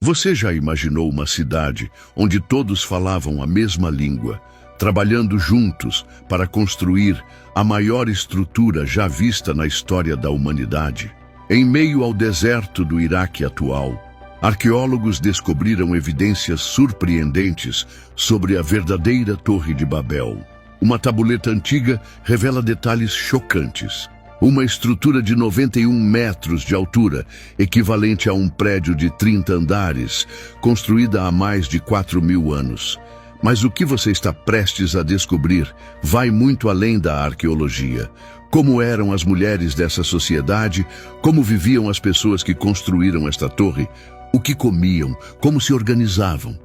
Você já imaginou uma cidade onde todos falavam a mesma língua, trabalhando juntos para construir a maior estrutura já vista na história da humanidade? Em meio ao deserto do Iraque atual, arqueólogos descobriram evidências surpreendentes sobre a verdadeira Torre de Babel. Uma tabuleta antiga revela detalhes chocantes. Uma estrutura de 91 metros de altura, equivalente a um prédio de 30 andares, construída há mais de 4.000 anos. Mas o que você está prestes a descobrir vai muito além da arqueologia. Como eram as mulheres dessa sociedade, como viviam as pessoas que construíram esta torre, o que comiam, como se organizavam.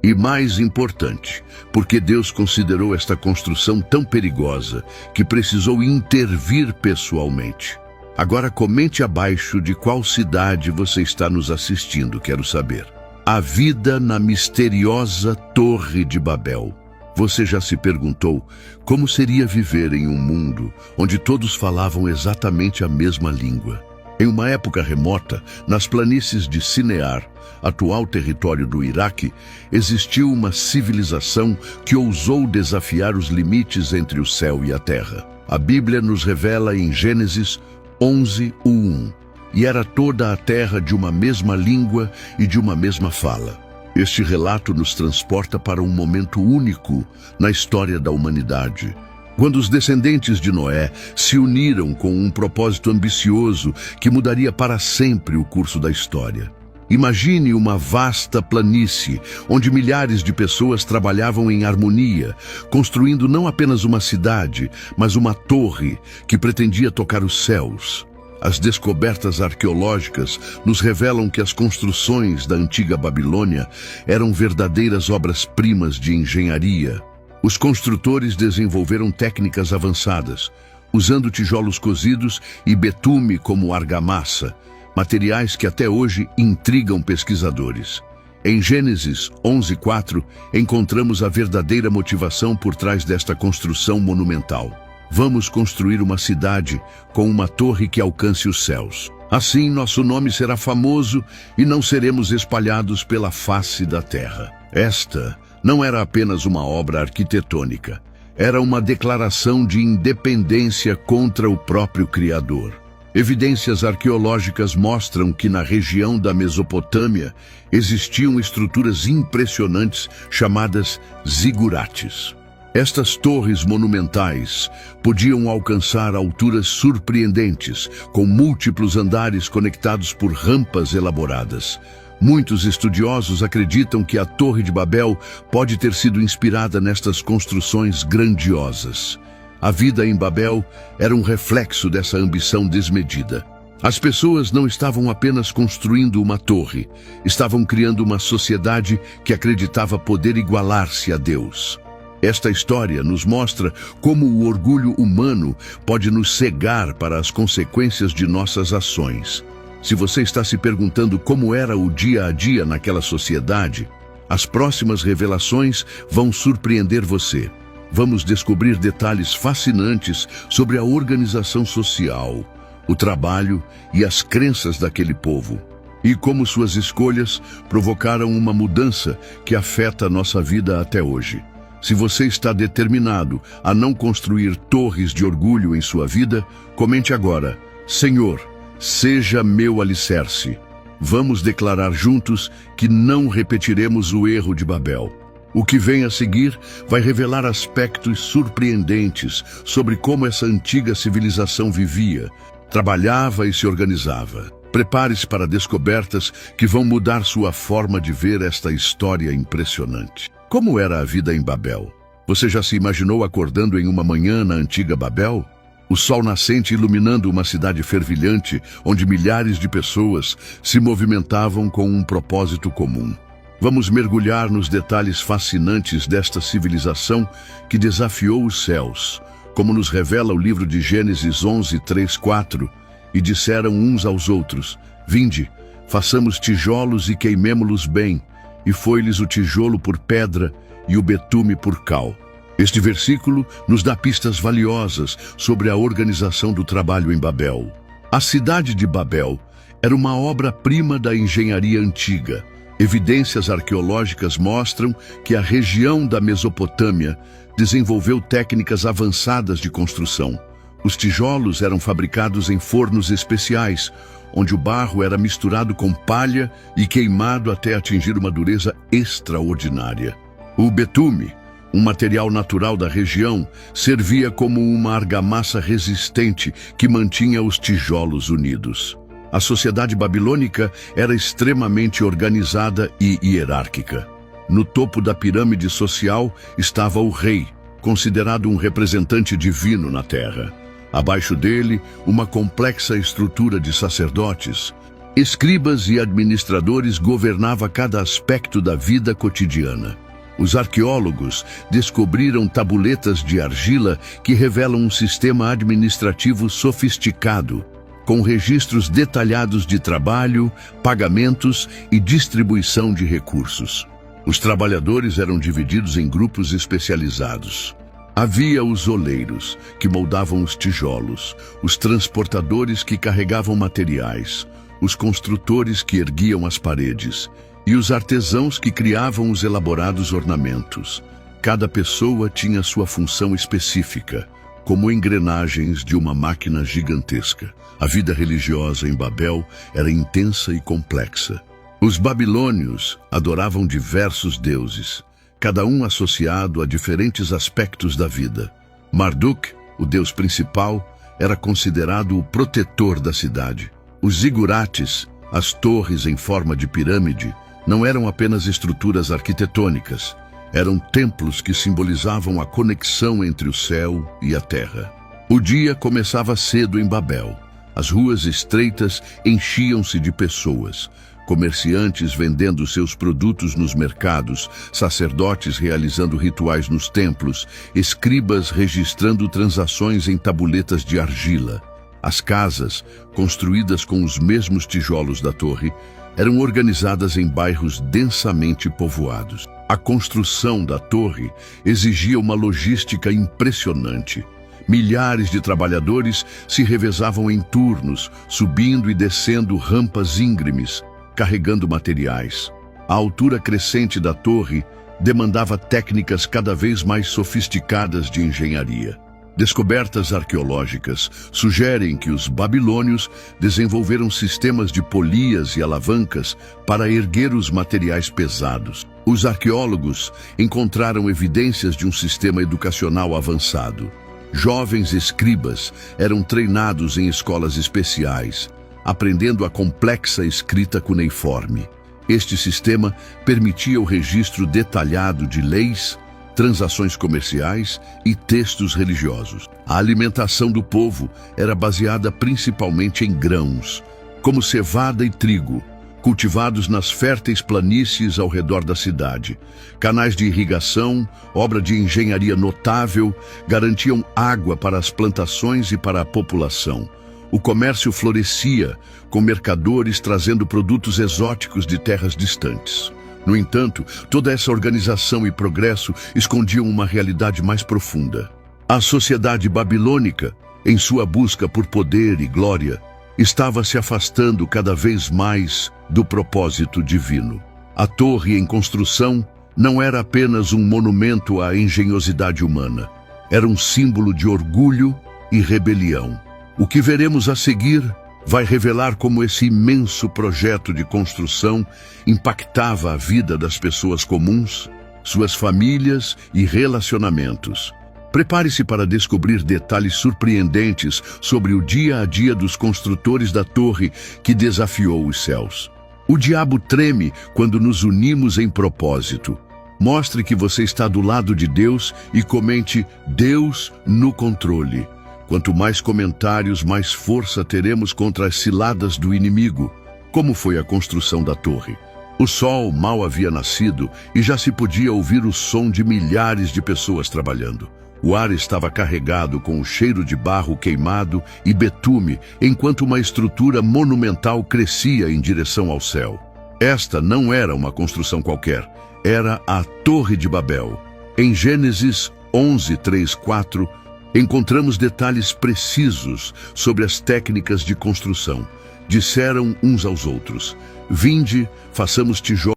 E mais importante, porque Deus considerou esta construção tão perigosa que precisou intervir pessoalmente. Agora comente abaixo de qual cidade você está nos assistindo, quero saber. A vida na misteriosa Torre de Babel. Você já se perguntou como seria viver em um mundo onde todos falavam exatamente a mesma língua? Em uma época remota, nas planícies de Sinear, atual território do Iraque, existiu uma civilização que ousou desafiar os limites entre o céu e a terra. A Bíblia nos revela em Gênesis 11:1. E era toda a terra de uma mesma língua e de uma mesma fala. Este relato nos transporta para um momento único na história da humanidade, quando os descendentes de Noé se uniram com um propósito ambicioso que mudaria para sempre o curso da história. Imagine uma vasta planície, onde milhares de pessoas trabalhavam em harmonia, construindo não apenas uma cidade, mas uma torre que pretendia tocar os céus. As descobertas arqueológicas nos revelam que as construções da antiga Babilônia eram verdadeiras obras-primas de engenharia. Os construtores desenvolveram técnicas avançadas, usando tijolos cozidos e betume como argamassa, materiais que até hoje intrigam pesquisadores. Em Gênesis 11:4, encontramos a verdadeira motivação por trás desta construção monumental. Vamos construir uma cidade com uma torre que alcance os céus. Assim, nosso nome será famoso e não seremos espalhados pela face da terra. Esta não era apenas uma obra arquitetônica. Era uma declaração de independência contra o próprio Criador. Evidências arqueológicas mostram que na região da Mesopotâmia existiam estruturas impressionantes chamadas zigurates. Estas torres monumentais podiam alcançar alturas surpreendentes, com múltiplos andares conectados por rampas elaboradas. Muitos estudiosos acreditam que a Torre de Babel pode ter sido inspirada nestas construções grandiosas. A vida em Babel era um reflexo dessa ambição desmedida. As pessoas não estavam apenas construindo uma torre, estavam criando uma sociedade que acreditava poder igualar-se a Deus. Esta história nos mostra como o orgulho humano pode nos cegar para as consequências de nossas ações. Se você está se perguntando como era o dia a dia naquela sociedade, as próximas revelações vão surpreender você. Vamos descobrir detalhes fascinantes sobre a organização social, o trabalho e as crenças daquele povo, e como suas escolhas provocaram uma mudança que afeta a nossa vida até hoje. Se você está determinado a não construir torres de orgulho em sua vida, comente agora: Senhor, seja meu alicerce. Vamos declarar juntos que não repetiremos o erro de Babel. O que vem a seguir vai revelar aspectos surpreendentes sobre como essa antiga civilização vivia, trabalhava e se organizava. Prepare-se para descobertas que vão mudar sua forma de ver esta história impressionante. Como era a vida em Babel? Você já se imaginou acordando em uma manhã na antiga Babel? O sol nascente iluminando uma cidade fervilhante, onde milhares de pessoas se movimentavam com um propósito comum. Vamos mergulhar nos detalhes fascinantes desta civilização que desafiou os céus, como nos revela o livro de Gênesis 11:3-4, e disseram uns aos outros: Vinde, façamos tijolos e queimemo-los bem, e foi-lhes o tijolo por pedra e o betume por cal. Este versículo nos dá pistas valiosas sobre a organização do trabalho em Babel. A cidade de Babel era uma obra-prima da engenharia antiga, Evidências arqueológicas mostram que a região da Mesopotâmia desenvolveu técnicas avançadas de construção. Os tijolos eram fabricados em fornos especiais, onde o barro era misturado com palha e queimado até atingir uma dureza extraordinária. O betume, um material natural da região, servia como uma argamassa resistente que mantinha os tijolos unidos. A sociedade babilônica era extremamente organizada e hierárquica. No topo da pirâmide social estava o rei, considerado um representante divino na terra. Abaixo dele, uma complexa estrutura de sacerdotes. Escribas e administradores governavam cada aspecto da vida cotidiana. Os arqueólogos descobriram tabuletas de argila que revelam um sistema administrativo sofisticado, com registros detalhados de trabalho, pagamentos e distribuição de recursos. Os trabalhadores eram divididos em grupos especializados. Havia os oleiros, que moldavam os tijolos, os transportadores que carregavam materiais, os construtores que erguiam as paredes e os artesãos que criavam os elaborados ornamentos. Cada pessoa tinha sua função específica, como engrenagens de uma máquina gigantesca. A vida religiosa em Babel era intensa e complexa. Os babilônios adoravam diversos deuses, cada um associado a diferentes aspectos da vida. Marduk, o deus principal, era considerado o protetor da cidade. Os zigurates, as torres em forma de pirâmide, não eram apenas estruturas arquitetônicas, eram templos que simbolizavam a conexão entre o céu e a terra. O dia começava cedo em Babel. As ruas estreitas enchiam-se de pessoas, comerciantes vendendo seus produtos nos mercados, sacerdotes realizando rituais nos templos, escribas registrando transações em tabuletas de argila. As casas, construídas com os mesmos tijolos da torre, eram organizadas em bairros densamente povoados. A construção da torre exigia uma logística impressionante. Milhares de trabalhadores se revezavam em turnos, subindo e descendo rampas íngremes, carregando materiais. A altura crescente da torre demandava técnicas cada vez mais sofisticadas de engenharia. Descobertas arqueológicas sugerem que os babilônios desenvolveram sistemas de polias e alavancas para erguer os materiais pesados. Os arqueólogos encontraram evidências de um sistema educacional avançado. Jovens escribas eram treinados em escolas especiais, aprendendo a complexa escrita cuneiforme. Este sistema permitia o registro detalhado de leis, transações comerciais e textos religiosos. A alimentação do povo era baseada principalmente em grãos, como cevada e trigo, cultivados nas férteis planícies ao redor da cidade. Canais de irrigação, obra de engenharia notável, garantiam água para as plantações e para a população. O comércio florescia, com mercadores trazendo produtos exóticos de terras distantes. No entanto, toda essa organização e progresso escondiam uma realidade mais profunda. A sociedade babilônica, em sua busca por poder e glória, estava se afastando cada vez mais do propósito divino. A torre em construção não era apenas um monumento à engenhosidade humana, era um símbolo de orgulho e rebelião. O que veremos a seguir vai revelar como esse imenso projeto de construção impactava a vida das pessoas comuns, suas famílias e relacionamentos. Prepare-se para descobrir detalhes surpreendentes sobre o dia a dia dos construtores da torre que desafiou os céus. O diabo treme quando nos unimos em propósito. Mostre que você está do lado de Deus e comente "Deus no controle". Quanto mais comentários, mais força teremos contra as ciladas do inimigo. Como foi a construção da torre? O sol mal havia nascido e já se podia ouvir o som de milhares de pessoas trabalhando. O ar estava carregado com o cheiro de barro queimado e betume, enquanto uma estrutura monumental crescia em direção ao céu. Esta não era uma construção qualquer, era a Torre de Babel. Em Gênesis 11:3-4, encontramos detalhes precisos sobre as técnicas de construção. Disseram uns aos outros: "Vinde, façamos tijolos